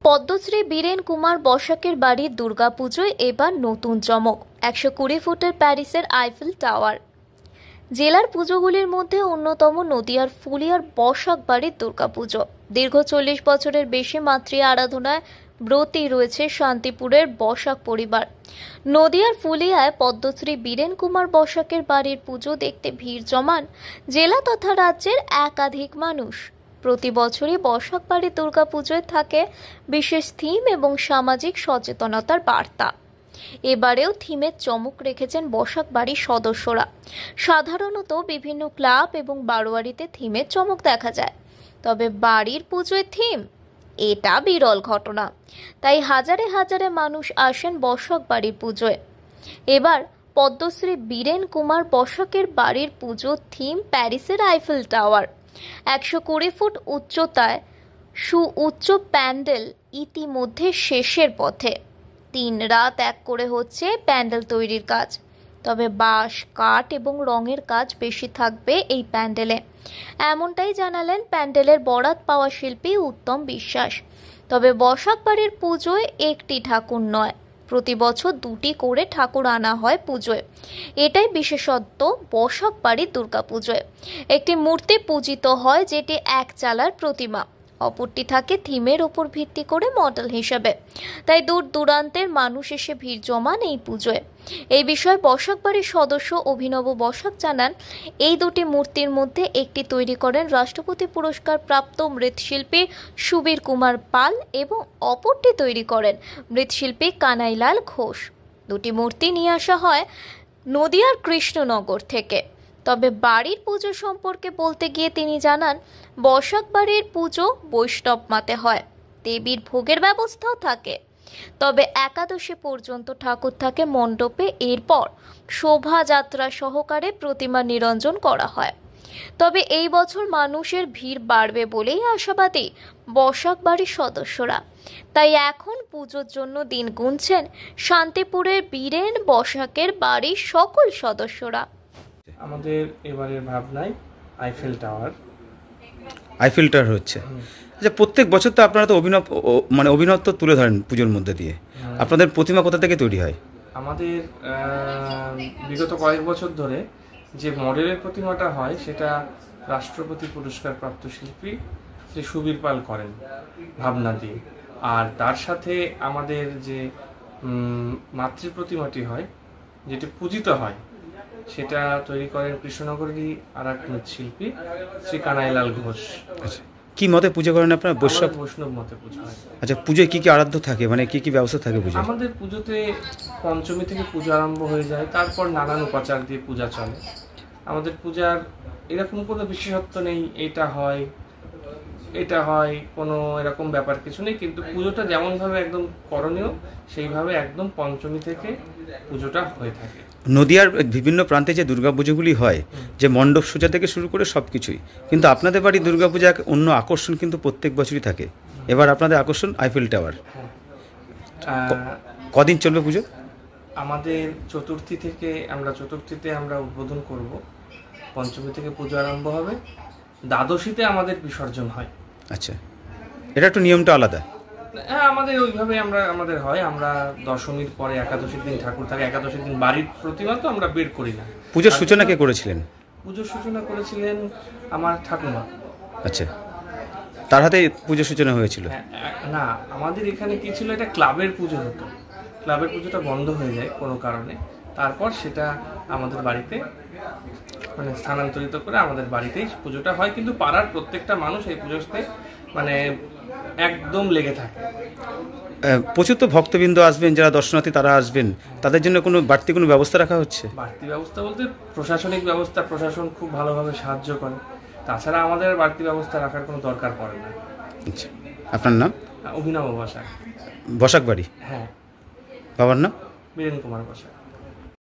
পদ্মশ্রী বীরেন কুমার বসাকের বাড়ির দুর্গাপুজোয় এবার নতুন চমক। 120 ফুটের প্যারিসের আইফেল টাওয়ার। জেলার পুজোগুলির মধ্যে অন্যতম নদিয়ার ফুলিয়ার বসাক বাড়ির দুর্গাপুজো। দীর্ঘ 40 বছরের বেশি মাতৃ আরাধনায় ব্রতী রয়েছে শান্তিপুরের বসাক পরিবার। নদিয়ার ফুলিয়ায় পদ্মশ্রী বীরেন কুমার বসাকের বাড়ির পুজো দেখতে ভিড় জমান জেলা তথা রাজ্যের একাধিক মানুষ। প্রতি বছরই বসাক বাড়ির দুর্গাপুজোয় থাকে বিশেষ থিম এবং সামাজিক সচেতনতার বার্তা। এবারেও থিমের চমক রেখেছেন বসাক বাড়ির সদস্যরা। সাধারণত বিভিন্ন ক্লাব এবং বারোয়ারিতে থিমের চমক দেখা যায়, তবে বাড়ির পুজোয় থিম এটা বিরল ঘটনা। তাই হাজারে হাজারে মানুষ আসেন বসাক বাড়ির পুজোয়। এবার পদ্মশ্রী বীরেন কুমার বসাকের বাড়ির পুজোর থিম প্যারিসের আইফেল টাওয়ার। 120 ফুট উচ্চতায় সুউচ্চ প্যান্ডেল ইতিমধ্যে শেষের পথে। 3 রাত এক করে হচ্ছে প্যান্ডেল তৈরির কাজ। তবে বাঁশ, কাঠ এবং রঙের কাজ বেশি থাকবে এই প্যান্ডেলে, এমনটাই জানালেন প্যান্ডেলের বরাত পাওয়া শিল্পী উত্তম বিশ্বাস। তবে বসাক বাড়ির পুজোয় একটি ঠাকুর নয়, প্রতি বছর 2টি করে ঠাকুর আনা হয় পুজোয়। এটাই বিশেষত্ব বসাক বাড়ির দুর্গাপুজোয়। একটি মূর্তি পূজিত হয় যেটি এক চালার প্রতিমা, অপরটি থাকে থিমের উপর ভিত্তি করে মডেল হিসেবে। তাই দূর দূরান্তের মানুষ এসে ভিড় জমান এই পুজোয়। এই বিষয়ে বসাক বাড়ির সদস্য অভিনব বসাক জানান, এই দুটি মূর্তির মধ্যে একটি তৈরি করেন রাষ্ট্রপতি পুরস্কার প্রাপ্ত মৃৎশিল্পী সুবীর কুমার পাল এবং অপরটি তৈরি করেন মৃৎশিল্পী কানাইলাল ঘোষ। দুটি মূর্তি নিয়ে আসা হয় নদিয়ার কৃষ্ণনগর থেকে। তবে বাড়ির পুজো সম্পর্কে বলতে গিয়ে তিনি জানান, বসাক বাড়ির পুজো বৈষ্ণব মতে হয়, দেবীর ভোগের ব্যবস্থাও থাকে। তবে একাদশী পর্যন্ত ঠাকুর থাকে মণ্ডপে, এরপর শোভাযাত্রা সহকারে প্রতিমা নিরঞ্জন করা হয়। তবে এই বছর মানুষের ভিড় বাড়বে বলেই আশাবাদী বসাক বাড়ির সদস্যরা। তাই এখন পুজোর জন্য দিন গুনছেন শান্তিপুরের বীরেন বসাকের বাড়ির সকল সদস্যরা। আমাদের এবারের ভাবনায় আইফেল টাওয়ার হচ্ছে। আচ্ছা, প্রত্যেক বছর তো আপনারা তো অভিনবত্ব তুলে ধরেন পুজোর মধ্যে দিয়ে। আপনাদের প্রতিমা কোথা থেকে তৈরি হয়? আমাদের বিগত কয়েক বছর ধরে যে মডেলের প্রতিমাটা হয় সেটা রাষ্ট্রপতি পুরস্কার প্রাপ্ত শিল্পী শ্রী সুবীর পাল করেন ভাবনা দিয়ে। আর তার সাথে আমাদের যে মাতৃ প্রতিমাটি হয়, যেটি পূজিত হয়, সেটা তৈরি করেন কৃষ্ণনগরেরই আর এক মৃৎশিল্পী শ্রী কানাইলাল ঘোষ। আচ্ছা, কি মতে পুজো করেন আপনারা? বৈষ্ণব মতে পুজো হয়। আচ্ছা, পুজোয় কি কি আরাধ্য থাকে, মানে কি কি ব্যবস্থা থাকে পুজো? আমাদের পুজোতে পঞ্চমী থেকে পূজা আরম্ভ হয়ে যায়, তারপর নানান উপাচার দিয়ে পূজা চলে। আমাদের পূজার এরকম কোনো বিশেষত্ব নেই, এটা হয় কোনো এরকম ব্যাপার কিছু নেই, কিন্তু পুজোটা যেমনভাবে একদম করণীয় সেইভাবে একদম পঞ্চমী থেকে পুজোটা হয়ে থাকে। নদিয়ার বিভিন্ন প্রান্তে যে দুর্গাপুজোগুলি হয়, যে মণ্ডপ সজ্জা থেকে শুরু করে সব কিছুই, কিন্তু আপনাদের বাড়ির দুর্গাপূজা এক অন্য আকর্ষণ কিন্তু প্রত্যেক বছরই থাকে। এবার আপনাদের আকর্ষণ আইফেল টাওয়ার। কদিন চলবে পুজো? আমাদের চতুর্থীতে আমরা উদ্বোধন করব, পঞ্চমী থেকে পুজো আরম্ভ হবে, দ্বাদশীতে আমাদের বিসর্জন হয়। আচ্ছা, এটা একটু নিয়মটা আলাদা। হ্যাঁ, আমাদের ওইভাবে আমাদের হয়। আমরা দশমীর পরে একাদশীর দিন ঠাকুর থাকে, একাদশীর দিন বাড়ির প্রতিমা তো আমরা বের করি না। পুজোর সূচনা কে করেছিলেন? পুজোর সূচনা করেছিলেন আমার ঠাকুমা। আচ্ছা, তার হাতে পুজোর সূচনা হয়েছিল? না, আমাদের এখানে কি ছিল, এটা ক্লাবের পুজো হতো। ক্লাবের পুজোটা বন্ধ হয়ে যায় কোনো কারণে, তারপর সেটা আমাদের বাড়িতে স্থানান্তরিত করে আমাদের বাড়িতেই পুজোটা হয়। কিন্তু পাড়ার প্রত্যেকটা মানুষ এই পুজোতে একদম লেগে থাকে। প্রচুর তো ভক্তবৃন্দ আসবেন, যারা দর্শনার্থী তারা আসবেন, তাদের জন্য কোনো বাড়তি কোনো ব্যবস্থা রাখা হচ্ছে? বাড়তি ব্যবস্থা বলতে প্রশাসনিক ব্যবস্থা, প্রশাসন খুব ভালোভাবে সাহায্য করে। তাছাড়া আমাদের বাড়তি ব্যবস্থা রাখার কোনো দরকার পড়ে না। আচ্ছা, আপনার নাম? অভিনব বসাক। বসাক বাড়ি? হ্যাঁ। বাবার নাম? বীরেন কুমার বসাক।